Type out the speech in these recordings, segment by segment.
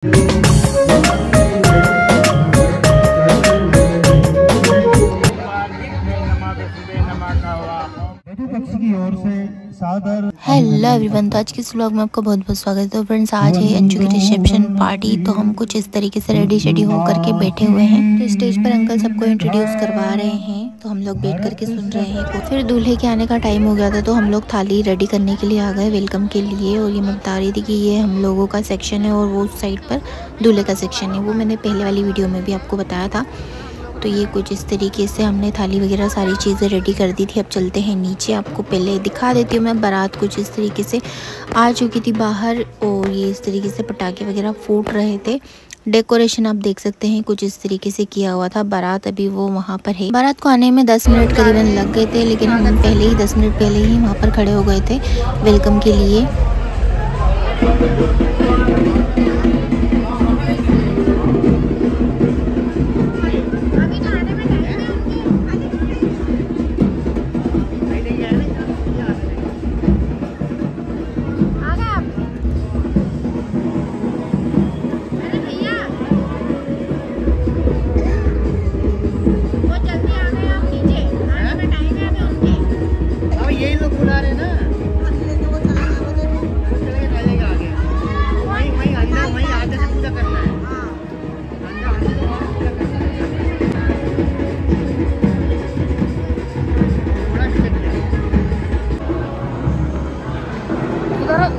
Hello everyone, तो आज के इस व्लॉग में आपका बहुत बहुत स्वागत है। तो फ्रेंड्स, आज है अंजू की रिसेप्शन पार्टी। तो हम कुछ इस तरीके से रेडी होकर के बैठे हुए हैं। तो स्टेज पर अंकल सबको इंट्रोड्यूस करवा रहे हैं, तो हम लोग बैठ करके सुन रहे हैं। फिर दूल्हे के आने का टाइम हो गया था, तो हम लोग थाली रेडी करने के लिए आ गए वेलकम के लिए। और ये मैं बता रही थी कि ये हम लोगों का सेक्शन है और वो साइड पर दूल्हे का सेक्शन है। वो मैंने पहले वाली वीडियो में भी आपको बताया था। तो ये कुछ इस तरीके से हमने थाली वगैरह सारी चीज़ें रेडी कर दी थी। अब चलते हैं नीचे, आपको पहले दिखा देती हूँ मैं। बारात कुछ इस तरीके से आ चुकी थी बाहर और ये इस तरीके से पटाखे वगैरह फूट रहे थे। डेकोरेशन आप देख सकते हैं कुछ इस तरीके से किया हुआ था। बारात अभी वो वहाँ पर है। बारात को आने में 10 मिनट करीबन लग गए थे, लेकिन हम पहले ही 10 मिनट पहले ही वहाँ पर खड़े हो गए थे वेलकम के लिए।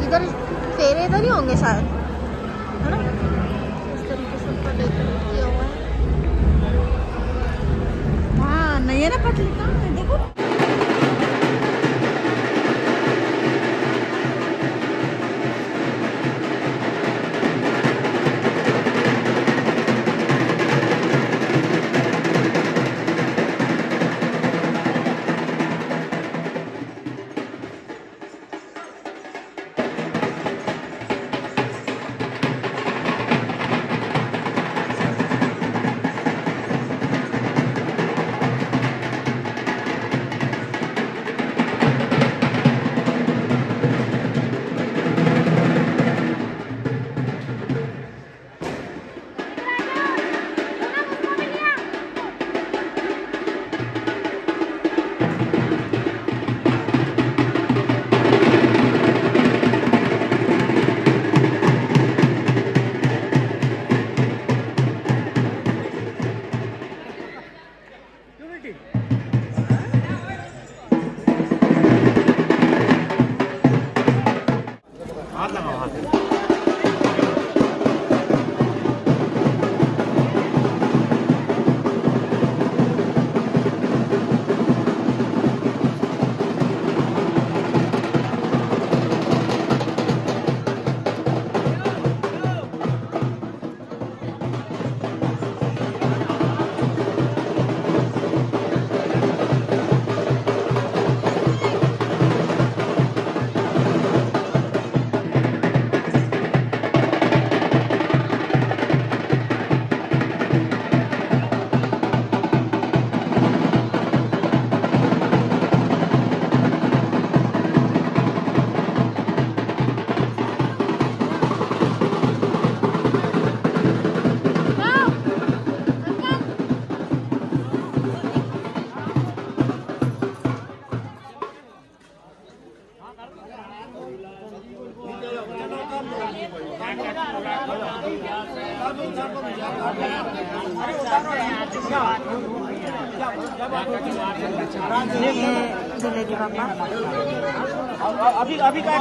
इधर फेरे इधर ही होंगे शायद, है ना? इस तरीके से ऊपर डेकोरेट किया हुआ है। हाँ, नहीं है ना पटली का, देखो। अभी अभी क्या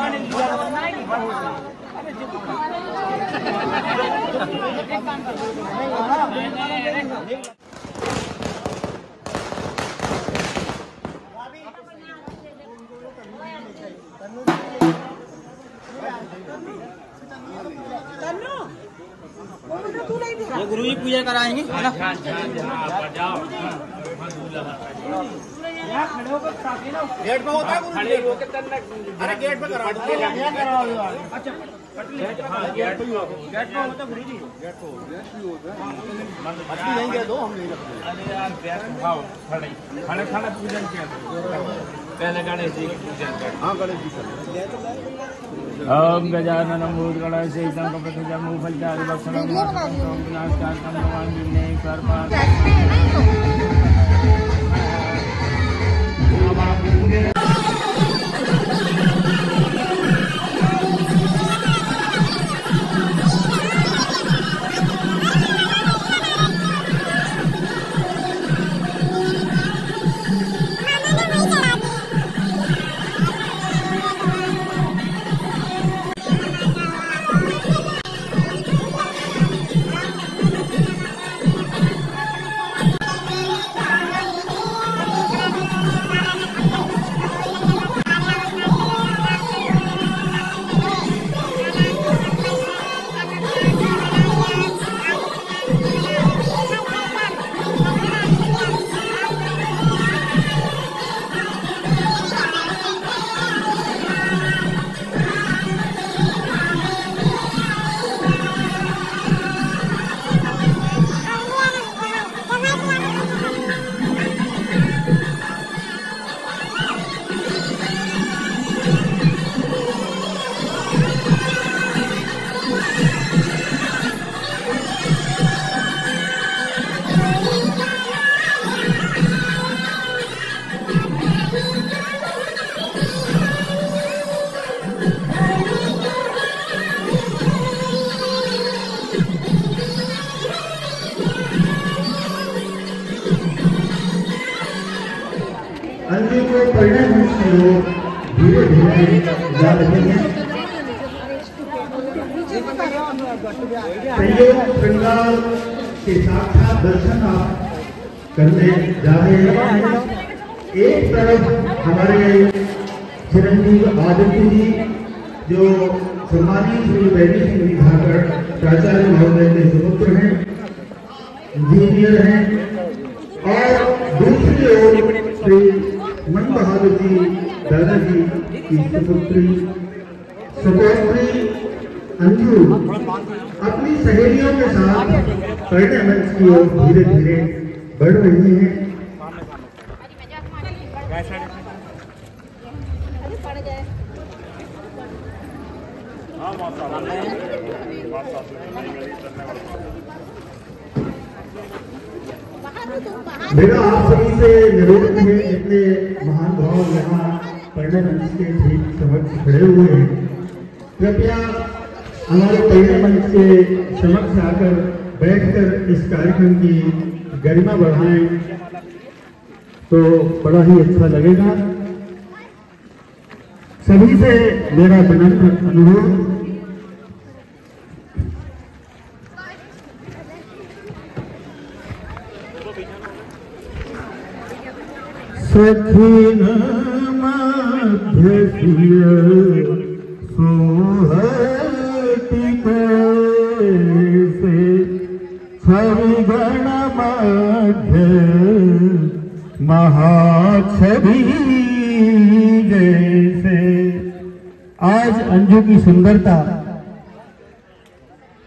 ये गुरु जी पूजा कराएंगे, है ना? गेट पे होता है गुरु जी। अरे गेट पे करा दो। अच्छा, गेट पे होता गुरु जी। गेट पे होता है। मछली नहीं दे दो, हम नहीं रखते। अरे यार खाओ, खाना खाना पूजन किया पहले गणेश जी की पूजन कर। हाँ, गणेश जी कर। ओम गजाननं भूतगणासेवितं कपितजं मूफलचारुभक्षणं विनाशकारणं भगवान् विघ्नेश्वरपाद अंजू को परिणय से लोग धीरे धीरे जा रहे हैं। संयोग श्रृंगार के साक्षात दर्शन आप करने जा रहे हैं। एक तरफ हमारे चिरंजीव आदित्य जी जो सम्मानित श्री वैदिक सिंह विधाकर प्राचार्य महोदय के सुपुत्र हैं, इंजीनियर हैं, और दूसरी ओर श्री मन बहादुर जी दादाजी की सुपुत्री अंजू अपनी सहेलियों के साथ परिणय मंच की ओर धीरे धीरे बढ़ रही हैं। मेरा आप सभी से निवेदन है, इतने महान भाव यहाँ परिणय मंच के ठीक समक्ष खड़े हुए हैं, कृपया हमारे परिणय मंच के समक्ष आकर बैठकर इस कार्यक्रम की गरिमा बढ़ाएं तो बड़ा ही अच्छा लगेगा। सभी से मेरा विनम्र अनुरोध, सखीन मध्य सोहति कैसे छवि गण मध्य महाछवि जैसे। आज अंजू की सुंदरता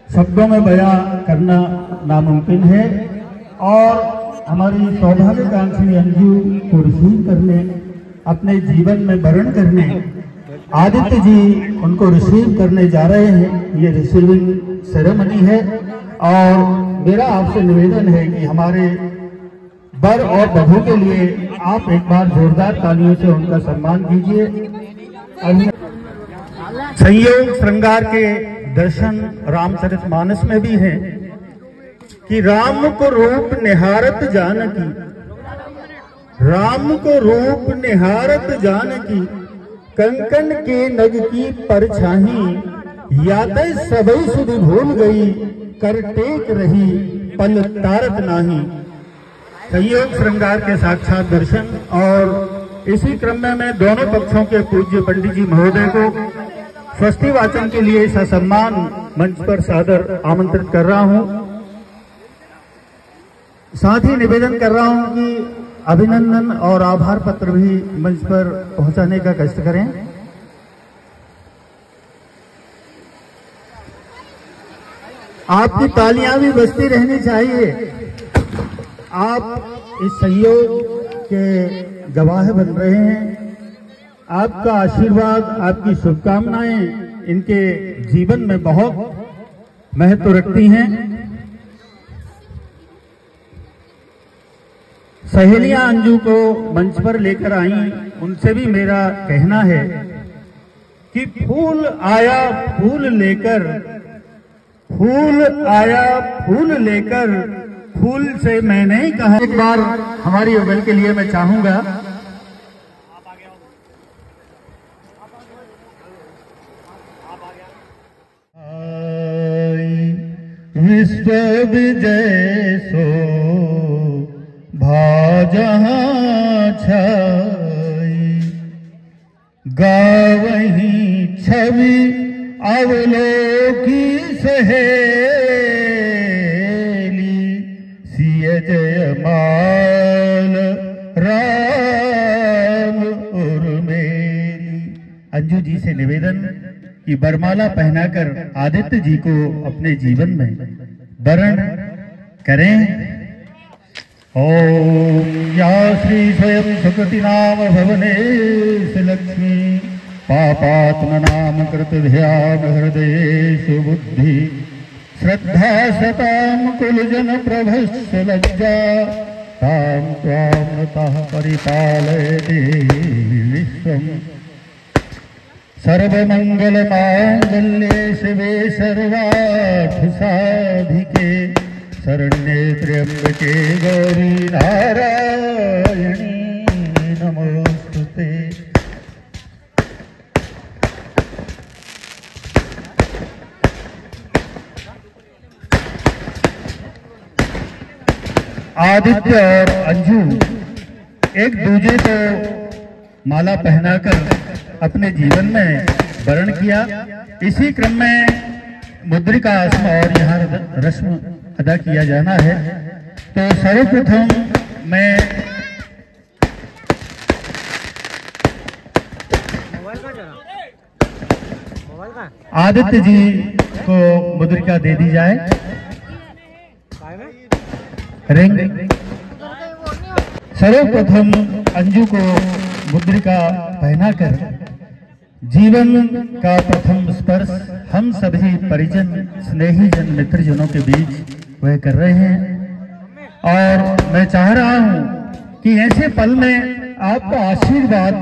शब्दों में बयां करना नामुमकिन है और हमारी सौभाग्यकांक्षी अंजू को रिसीव करने, अपने जीवन में वर्ण करने आदित्य जी उनको रिसीव करने जा रहे हैं। ये रिसीविंग सेरेमनी है और मेरा आपसे निवेदन है कि हमारे वर और वधू के लिए आप एक बार जोरदार तालियों से उनका सम्मान कीजिए। संयोग श्रृंगार के दर्शन रामचरितमानस में भी हैं कि राम को रूप निहारत जानकी, राम को रूप निहारत जानकी, कंकन के नग की परछाही, यादें सबई सुधि भूल गई, कर टेक रही पल तारत नाही। संयोग श्रृंगार के साक्षात दर्शन और इसी क्रम में मैं दोनों पक्षों के पूज्य पंडित जी महोदय को स्वस्ति वाचन के लिए ससम्मान मंच पर सादर आमंत्रित कर रहा हूं। साथ ही निवेदन कर रहा हूं कि अभिनंदन और आभार पत्र भी मंच पर पहुंचाने का कष्ट करें। आपकी तालियां भी बजती रहनी चाहिए। आप इस सहयोग के गवाह बन रहे हैं। आपका आशीर्वाद, आपकी शुभकामनाएं इनके जीवन में बहुत महत्व रखती हैं। सहेलियां अंजू को मंच पर लेकर आई, उनसे भी मेरा कहना है कि फूल आया फूल लेकर, फूल आया फूल लेकर, फूल से मैं नहीं कहा। एक बार हमारी युगल के लिए मैं चाहूंगा विश्व विजय सो भाजहाँ छाई, गावही छवि अवलोकी सहेली, सिय जयमाल राम और मेरी। अंजू जी से निवेदन कि बरमाला पहनाकर आदित्य जी को अपने जीवन में वरण करें। ओम या श्री स्वयं सुकृति नाम भवनेश लक्ष्मी, पापात्म नाम कृत ध्यान हृदयेषु बुद्धि, श्रद्धा सताम कुलजन प्रभस्य लज्जा, ताम त्वां तः परिपालयते विश्वम्। सर्वमंगल मांगल्ये शिवे सर्वार्थ साधिके, शरण्ये त्र्यंबके गौरी नारायणी नमोस्तुते। आदित्य और अंजू एक दूजे को माला पहनाकर अपने जीवन में वरण किया। इसी क्रम में मुद्रिका आसम और यहाँ रस्म अदा किया जाना है। तो सर्वप्रथम मैं आदित्य जी को मुद्रिका दे दी जाए। रिंग सर्वप्रथम अंजू को मुद्रिका पहनाकर जीवन का प्रथम स्पर्श हम सभी परिजन, स्नेही जन, मित्रजनों के बीच वह कर रहे हैं। और मैं चाह रहा हूं कि ऐसे पल में आपका आशीर्वाद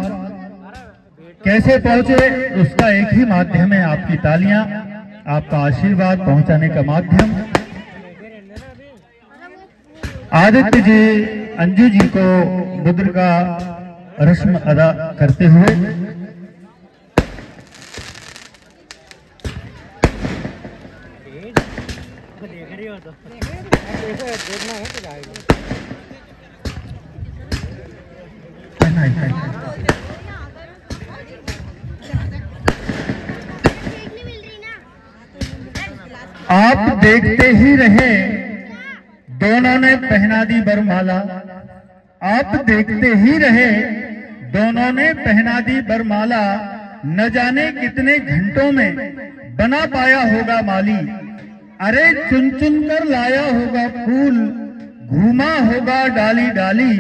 कैसे पहुंचे, उसका एक ही माध्यम है, आपकी तालियां, आपका आशीर्वाद पहुंचाने का माध्यम। आदित्य जी अंजू जी को मुद्रिका रस्म अदा करते हुए आप देखते ही रहे, दोनों ने पहना दी बरमाला। आप देखते ही रहे, दोनों ने पहना दी बरमाला। न जाने कितने घंटों में बना पाया होगा माली। अरे चुन चुन कर लाया होगा फूल, घूमा होगा डाली डाली,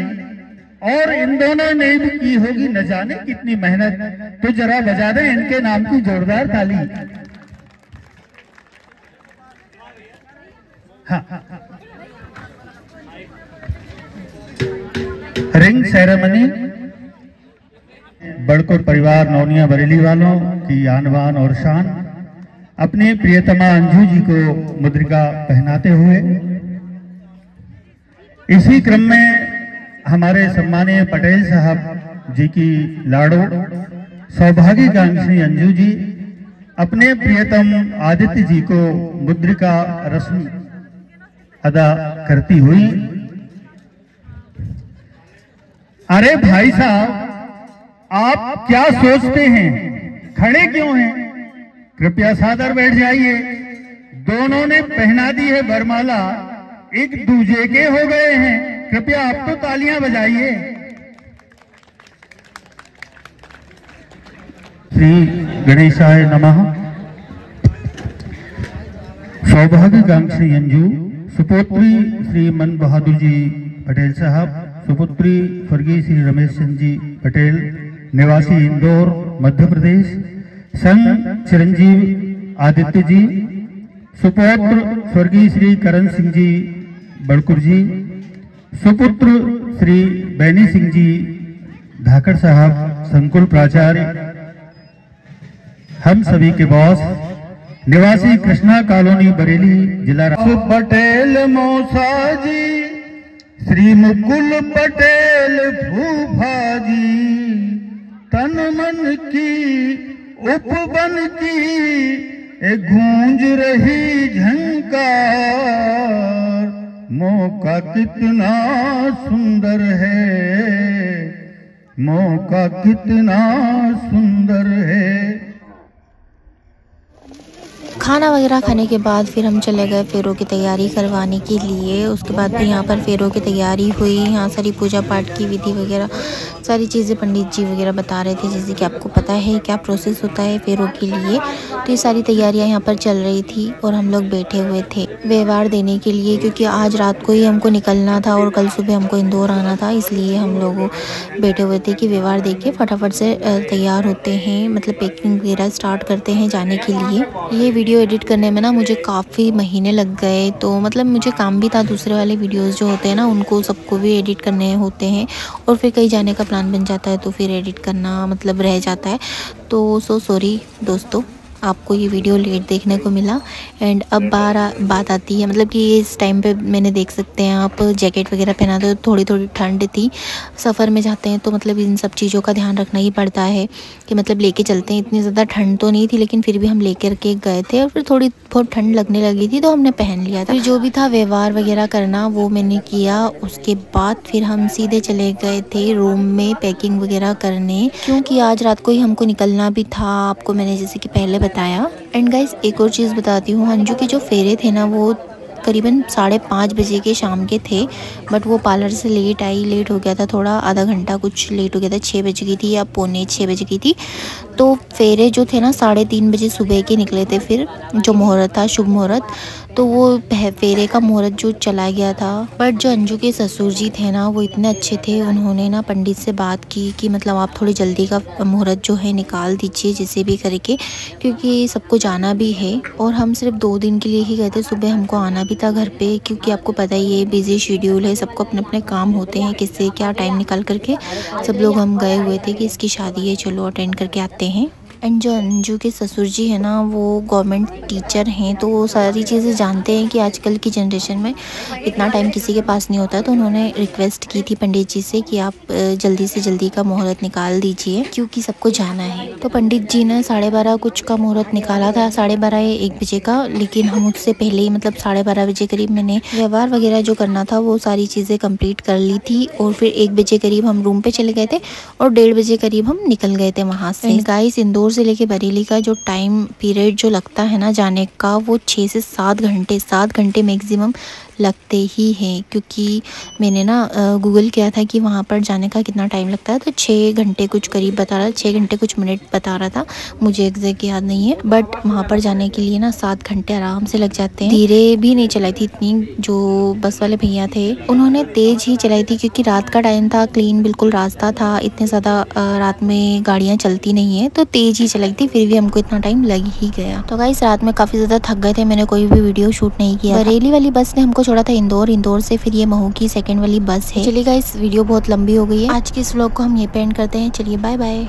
और इन दोनों ने भी की होगी न जाने कितनी मेहनत। तो जरा बजा दें इनके नाम की जोरदार ताली। हाँ, रिंग सेरेमनी बड़कोट परिवार नौनिया बरेली वालों की आन बान और शान अपने प्रियतमा अंजू जी को मुद्रिका पहनाते हुए, इसी क्रम में हमारे सम्मानीय पटेल साहब जी की लाड़ो सौभाग्यकांक्षी अंजू जी अपने प्रियतम आदित्य जी को मुद्रिका रस्म अदा करती हुई। अरे भाई साहब, आप क्या सोचते हैं, खड़े क्यों हैं? कृपया सादर बैठ जाइए। दोनों ने पहना दी है बरमाला, एक दूजे के हो गए हैं। कृपया आप तो तालियां बजाइए। श्री गणेशाय नमः। सौभाग्यकांक्षी अंजू सुपुत्री श्री मन बहादुर जी पटेल साहब, सुपुत्री स्वर्गीय श्री रमेश चंद जी पटेल, निवासी इंदौर मध्य प्रदेश, संग चिरंजीव आदित्य जी, सुपौत्र स्वर्गीय श्री करण सिंह जी बड़कुर जी, सुपुत्र श्री बैनी सिंह जी धाकड़ साहब संकुल प्राचार्य, हम सभी के बॉस निवासी कृष्णा कॉलोनी बरेली जिला पटेल मौसा जी, श्री मुकुल पटेल फूफा जी, तन मन की उपवन की गूंज रही झंकार, मौका कितना सुंदर है, मौका कितना सुंदर है। खाना वगैरह खाने के बाद फिर हम चले गए फेरों की तैयारी करवाने के लिए। उसके बाद फिर यहाँ पर फेरों की तैयारी हुई। यहाँ सारी पूजा पाठ की विधि वगैरह सारी चीज़ें पंडित जी वगैरह बता रहे थे, जैसे कि आपको पता है क्या प्रोसेस होता है फेरों के लिए। तो ये सारी तैयारियाँ यहाँ पर चल रही थी और हम लोग बैठे हुए थे व्यवहार देने के लिए, क्योंकि आज रात को ही हमको निकलना था और कल सुबह हमको इंदौर आना था। इसलिए हम लोग बैठे हुए थे कि व्यवहार दे के फटाफट से तैयार होते हैं, मतलब पैकिंग वगैरह स्टार्ट करते हैं जाने के लिए। ये वीडियो एडिट करने में ना मुझे काफ़ी महीने लग गए, तो मतलब मुझे काम भी था, दूसरे वाले वीडियोस जो होते हैं ना उनको सबको भी एडिट करने होते हैं और फिर कहीं जाने का प्लान बन जाता है तो फिर एडिट करना मतलब रह जाता है। तो सॉरी दोस्तों, आपको ये वीडियो लेट देखने को मिला। एंड अब बात आती है, मतलब कि इस टाइम पे मैंने देख सकते हैं आप जैकेट वगैरह पहना तो थोड़ी ठंड थी। सफ़र में जाते हैं तो मतलब इन सब चीज़ों का ध्यान रखना ही पड़ता है कि मतलब लेके चलते हैं। इतनी ज़्यादा ठंड तो नहीं थी लेकिन फिर भी हम लेकर के गए थे और फिर थोड़ी बहुत ठंड लगने लगी थी तो हमने पहन लिया था। फिर जो भी था व्यवहार वगैरह करना वो मैंने किया। उसके बाद फिर हम सीधे चले गए थे रूम में पैकिंग वगैरह करने, क्योंकि आज रात को ही हमको निकलना भी था, आपको मैंने जैसे कि पहले बताया। एंड गाइस एक और चीज़ बताती हूँ, अंजू के जो फेरे थे ना वो करीबन 5:30 बजे के शाम के थे, बट वो पार्लर से लेट हो गया था थोड़ा, आधा घंटा कुछ लेट हो गया था। 6 बजे की थी या 5:45 बजे की थी। तो फेरे जो थे ना 3:30 बजे सुबह के निकले थे। फिर जो मुहूर्त था शुभ मुहूर्त, तो वो फेरे का मुहूर्त जो चला गया था। बट जो अंजू के ससुर जी थे ना वो इतने अच्छे थे, उन्होंने ना पंडित से बात की कि मतलब आप थोड़ी जल्दी का मुहूर्त जो है निकाल दीजिए जिसे भी करके, क्योंकि सबको जाना भी है। और हम सिर्फ 2 दिन के लिए ही गए थे, सुबह हमको आना भी था घर पे, क्योंकि आपको पता ही है बिजी शेड्यूल है, सबको अपने अपने काम होते हैं, किससे क्या टाइम निकाल करके सब लोग हम गए हुए थे कि इसकी शादी है चलो अटेंड करके आते हैं। एंड जो अंजू के ससुर जी है ना वो गवर्नमेंट टीचर हैं, तो वो सारी चीज़ें जानते हैं कि आजकल की जनरेशन में इतना टाइम किसी के पास नहीं होता है। तो उन्होंने रिक्वेस्ट की थी पंडित जी से कि आप जल्दी से जल्दी का मुहूर्त निकाल दीजिए क्योंकि सबको जाना है। तो पंडित जी ने 12:30 कुछ का मुहूर्त निकाला था, 12:30 या 1 बजे का, लेकिन हम उससे पहले ही मतलब 12:30 बजे करीब मैंने व्यवहार वगैरह जो करना था वो सारी चीज़ें कंप्लीट कर ली थी। और फिर 1 बजे करीब हम रूम पे चले गए थे और 1:30 बजे करीब हम निकल गए थे वहाँ से। गाइस इंदौर से लेके बरेली का जो टाइम पीरियड जो लगता है ना जाने का, वो 6 से 7 घंटे मैक्सिमम लगते ही हैं, क्योंकि मैंने ना गूगल किया था कि वहाँ पर जाने का कितना टाइम लगता है, तो 6 घंटे कुछ करीब बता रहा था, 6 घंटे कुछ मिनट बता रहा था, मुझे एग्जैक्ट याद नहीं है। बट वहाँ पर जाने के लिए ना 7 घंटे आराम से लग जाते हैं। धीरे भी नहीं चलाई थी इतनी, जो बस वाले भैया थे उन्होंने तेज ही चलाई थी, क्योंकि रात का टाइम था, क्लीन बिल्कुल रास्ता था, इतने ज़्यादा रात में गाड़ियाँ चलती नहीं है, तो तेज ही चलाई थी, फिर भी हमको इतना टाइम लग ही गया। तो गाइस रात में काफ़ी ज़्यादा थक गए थे, मैंने कोई भी वीडियो शूट नहीं किया। बरेली वाली बस ने हमको छोड़ा था इंदौर से, फिर ये महू की 2nd वाली बस है। चलिए गाइस वीडियो बहुत लंबी हो गई है, आज के इस व्लॉग को हम ये पे एंड करते हैं। चलिए बाय बाय।